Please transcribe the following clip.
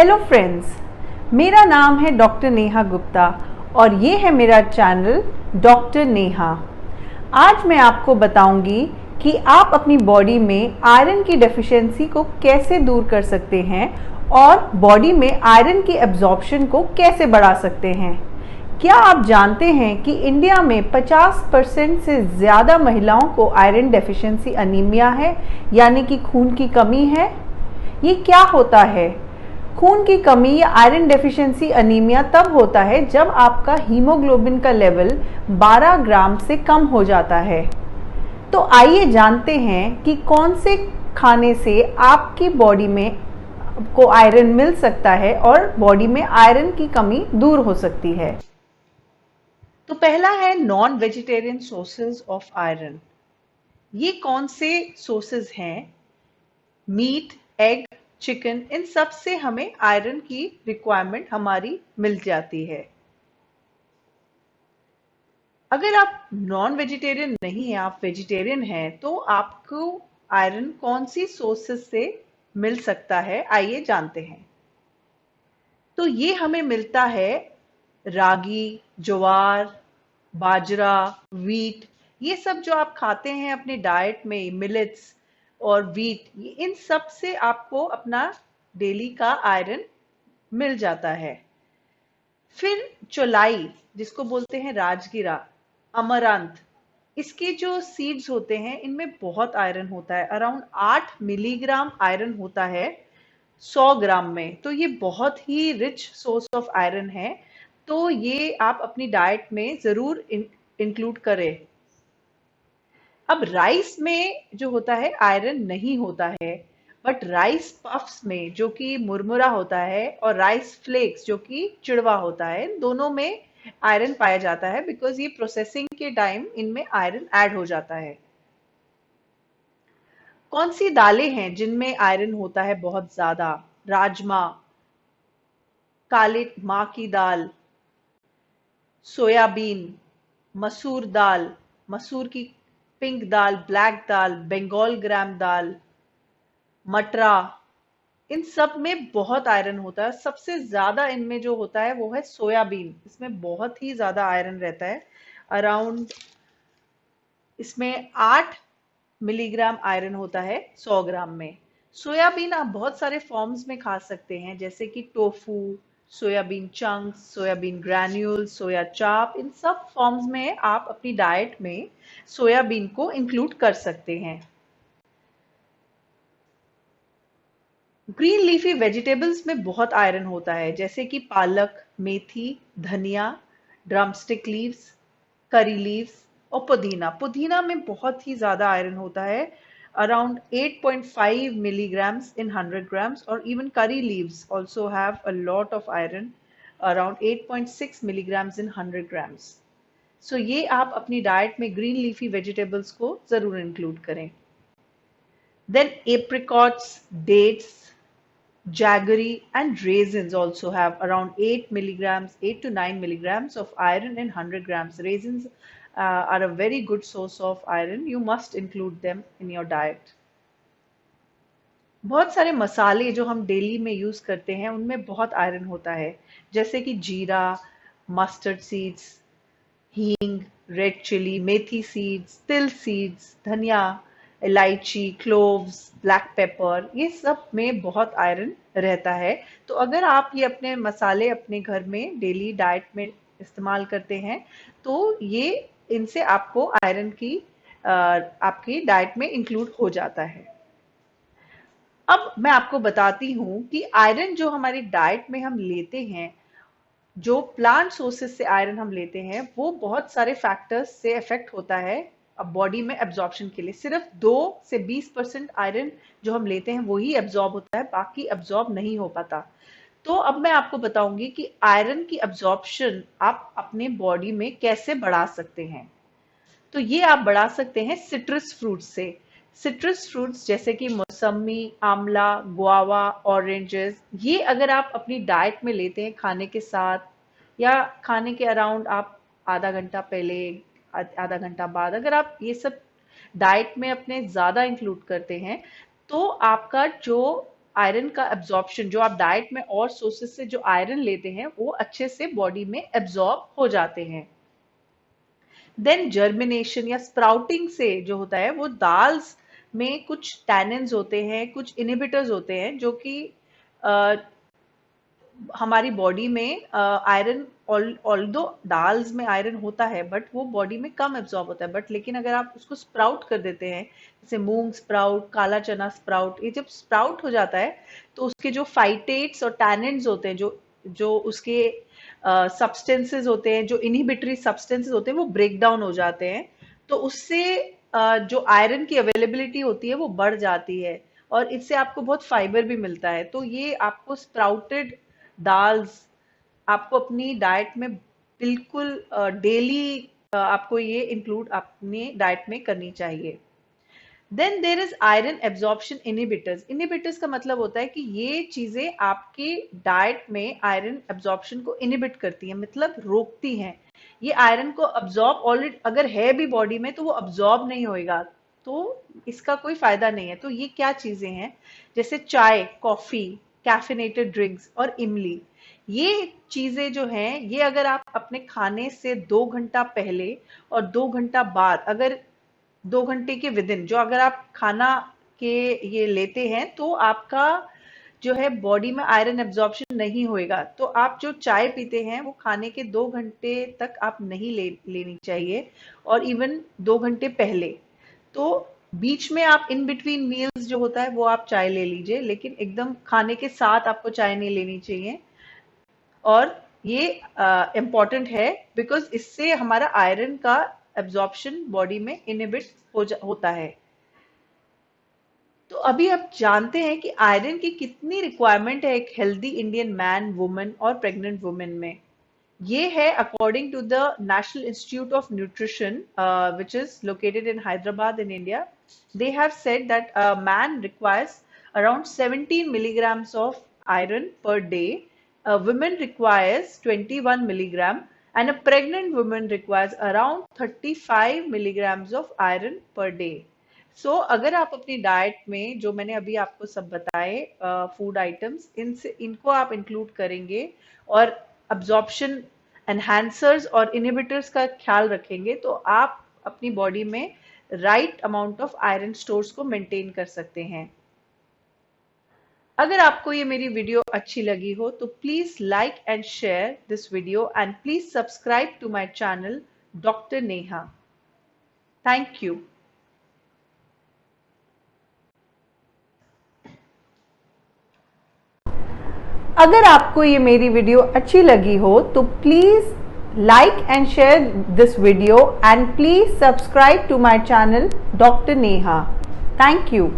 Hello friends, मेरा नाम है डॉक्टर नेहा गुप्ता और ये है मेरा चैनल डॉक्टर नेहा। आज मैं आपको बताऊंगी कि आप अपनी बॉडी में आयरन की डेफिशिएंसी को कैसे दूर कर सकते हैं और बॉडी में आयरन की एब्जॉर्प्शन को कैसे बढ़ा सकते हैं। क्या आप जानते हैं कि इंडिया में 50% से ज़्यादा महिलाओं को आयरन डेफिशिएंसी अनीमिया है, यानी कि खून की कमी है। ये क्या होता है? खून की कमी या आयरन डेफिशिएंसी अनीमिया तब होता है जब आपका हीमोग्लोबिन का लेवल 12 ग्राम से कम हो जाता है। तो आइए जानते हैं कि कौन से खाने से आपकी बॉडी में को आयरन मिल सकता है और बॉडी में आयरन की कमी दूर हो सकती है। तो पहला है non vegetarian sources of iron. ये कौन से सोर्सेज हैं? मीट, एग, चिकन, इन सब से हमें आयरन की रिक्वायरमेंट हमारी मिल जाती है। अगर आप नॉन वेजिटेरियन नहीं हैं, आप वेजिटेरियन हैं, तो आपको आयरन कौन सी सोर्सेस से मिल सकता है, आइए जानते हैं। तो ये हमें मिलता है रागी, ज्वार, बाजरा, वीट, ये सब जो आप खाते हैं अपने डाइट में, मिलेट्स और वीट, इन सब से आपको अपना डेली का आयरन मिल जाता है। फिर चौलाई, जिसको बोलते हैं राजगिरा, अमरंथ, इसके जो सीड्स होते हैं इनमें बहुत आयरन होता है। अराउंड 8 मिलीग्राम आयरन होता है 100 ग्राम में। तो ये बहुत ही रिच सोर्स ऑफ आयरन है। तो ये आप अपनी डाइट में जरूर इंक्लूड करें। अब राइस में जो होता है आयरन नहीं होता है, बट राइस पफ्स में जो कि मुरमुरा होता है और राइस फ्लेक्स जो कि चिड़वा होता है, इन दोनों में आयरन पाया जाता है बिकॉज ये प्रोसेसिंग के टाइम इनमें आयरन ऐड हो जाता है। कौन सी दालें हैं जिनमें आयरन होता है बहुत ज्यादा? राजमा, काले माँ की दाल, सोयाबीन, मसूर दाल, मसूर की पिंक दाल, ब्लैक दाल, बंगाल ग्राम दाल, मटरा, इन सब में बहुत आयरन होता है। सबसे ज्यादा इनमें जो होता है वो है सोयाबीन, इसमें बहुत ही ज्यादा आयरन रहता है। अराउंड इसमें 8 मिलीग्राम आयरन होता है 100 ग्राम में। सोयाबीन आप बहुत सारे फॉर्म्स में खा सकते हैं, जैसे कि tofu, soybean chunks, soybean granule, soya chaap, इन सब फॉर्म्स में आप अपनी डाइट में सोयाबीन को इंक्लूड कर सकते हैं। ग्रीन लीफी वेजिटेबल्स में बहुत आयरन होता है, जैसे कि पालक, मेथी, धनिया, ड्रमस्टिक लीव्स, करी लीव्स और पुदीना। पुदीना में बहुत ही ज्यादा आयरन होता है, अराउंड 8.5 milligrams in 100 grams, और even curry leaves also have a lot of iron, around 8.6 milligrams in 100 grams. So ये आप अपनी डाइट में ग्रीन लीफी वेजिटेबल्स को जरूर इंक्लूड करें। Then apricots, dates, jaggery and raisins also have around 8 milligrams, 8 to 9 milligrams of iron in 100 grams. Raisins are a very good source of iron. You must include them in your diet. बहुत सारे मसाले जो हम daily में use करते हैं उनमें बहुत आयरन होता है, जैसे कि जीरा, मस्टर्ड सीड्स, हींग, रेड चिली, मेथी सीड्स, तिल सीड्स, धनिया, इलायची, क्लोव्स, ब्लैक पेपर, ये सब में बहुत आयरन रहता है। तो अगर आप ये अपने मसाले अपने घर में डेली डाइट में इस्तेमाल करते हैं तो ये इनसे आपको आयरन की आपकी डाइट में इंक्लूड हो जाता है। अब मैं आपको बताती हूँ कि आयरन जो हमारी डाइट में हम लेते हैं, जो प्लांट सोर्सेज से आयरन हम लेते हैं, वो बहुत सारे फैक्टर्स से इफेक्ट होता है अब बॉडी में एब्जॉर्प्शन के लिए। सिर्फ 2 से 20% आयरन जो हम लेते हैं वही एब्जॉर्ब होता है, बाकी एब्जॉर्ब नहीं हो पाता। तो अब मैं आपको बताऊंगी कि आयरन की एब्जॉर्प्शन आप अपने बॉडी में कैसे बढ़ा सकते हैं। तो ये आप बढ़ा सकते हैं सिट्रस फ्रूट से। सिट्रस फ्रूट्स जैसे कि मौसमी, आंवला, गुआवा, ऑरेंजेस, ये अगर आप अपनी डाइट में लेते हैं खाने के साथ या खाने के अराउंड आप आधा घंटा पहले, आधा घंटा बाद, अगर आप ये सब डाइट में अपने ज्यादा इंक्लूड करते हैं तो आपका जो आयरन का एब्जॉर्प्शन, जो आप डाइट में और सोर्सेस से जो आयरन लेते हैं वो अच्छे से बॉडी में एब्जॉर्ब हो जाते हैं। देन जर्मिनेशन या स्प्राउटिंग से जो होता है, वो दाल्स में कुछ टैनिन्स होते हैं, कुछ इनिबिटर्स होते हैं जो कि हमारी बॉडी में आयरन, ऑल्दो दाल्स में आयरन होता है बट वो बॉडी में कम एब्जॉर्ब होता है, बट लेकिन अगर आप उसको स्प्राउट कर देते हैं, जैसे मूंग स्प्राउट, काला चना स्प्राउट, ये जब स्प्राउट हो जाता है तो उसके जो फाइटेट्स और टैनिन्स होते हैं, जो जो उसके सब्सटेंसेस होते हैं, जो इनहिबिटरी सब्सटेंसेस होते हैं, वो ब्रेक डाउन हो जाते हैं। तो उससे जो आयरन की अवेलेबिलिटी होती है वो बढ़ जाती है और इससे आपको बहुत फाइबर भी मिलता है। तो ये आपको स्प्राउटेड दाल्स आपको अपनी डाइट में बिल्कुल डेली आपको ये इंक्लूड अपनी डाइट में करनी चाहिए। Then there is iron absorption inhibitors. Inhibitors का मतलब होता है कि ये चीजें आपकी डाइट में आयरन एब्जॉर्प्शन को इनिबिट करती हैं, मतलब रोकती हैं। ये आयरन को अब्जॉर्ब ऑलरेडी अगर है भी बॉडी में तो वो अब्जॉर्ब नहीं होएगा, तो इसका कोई फायदा नहीं है। तो ये क्या चीजें हैं, जैसे चाय, कॉफी, कैफिनेटेड ड्रिंक्स और इमली, ये चीजें जो हैं, ये अगर आप अपने खाने से 2 घंटा पहले और 2 घंटा बाद, अगर 2 घंटे के विदिन जो अगर आप खाना के ये लेते हैं तो आपका जो है बॉडी में आयरन एब्जॉर्प्शन नहीं होएगा। तो आप जो चाय पीते हैं वो खाने के 2 घंटे तक आप नहीं लेनी चाहिए, और इवन 2 घंटे पहले। तो बीच में आप इन बिटवीन मील्स जो होता है वो आप चाय ले लीजिए, लेकिन एकदम खाने के साथ आपको चाय नहीं लेनी चाहिए। और ये इम्पॉर्टेंट है बिकॉज इससे हमारा आयरन का एब्जॉर्प्शन बॉडी में इनहिबिट होता है। तो अभी आप जानते हैं कि आयरन की कितनी रिक्वायरमेंट है एक हेल्दी इंडियन मैन, वुमन और प्रेग्नेंट वुमेन में। ये है according to the National Institute of Nutrition which is located in Hyderabad in India. They have said that a man requires around 17 milligrams of iron per day. A woman requires 21 milligram, and a pregnant woman requires around 35 milligrams of iron per day. So अगर आप अपनी diet में जो मैंने अभी आपको सब बताए फूड आइटम्स, इनसे इनको आप इंक्लूड करेंगे और अब्जॉर्प्शन एनहांसर्स और इनहिबिटर्स का ख्याल रखेंगे, तो आप अपनी बॉडी में right amount of iron stores को मेंटेन कर सकते हैं। अगर आपको ये मेरी वीडियो अच्छी लगी हो तो please like and share this video and please subscribe to my channel doctor Neha. Thank you. अगर आपको ये मेरी वीडियो अच्छी लगी हो तो please like and share this video and please subscribe to my channel doctor Neha. Thank you.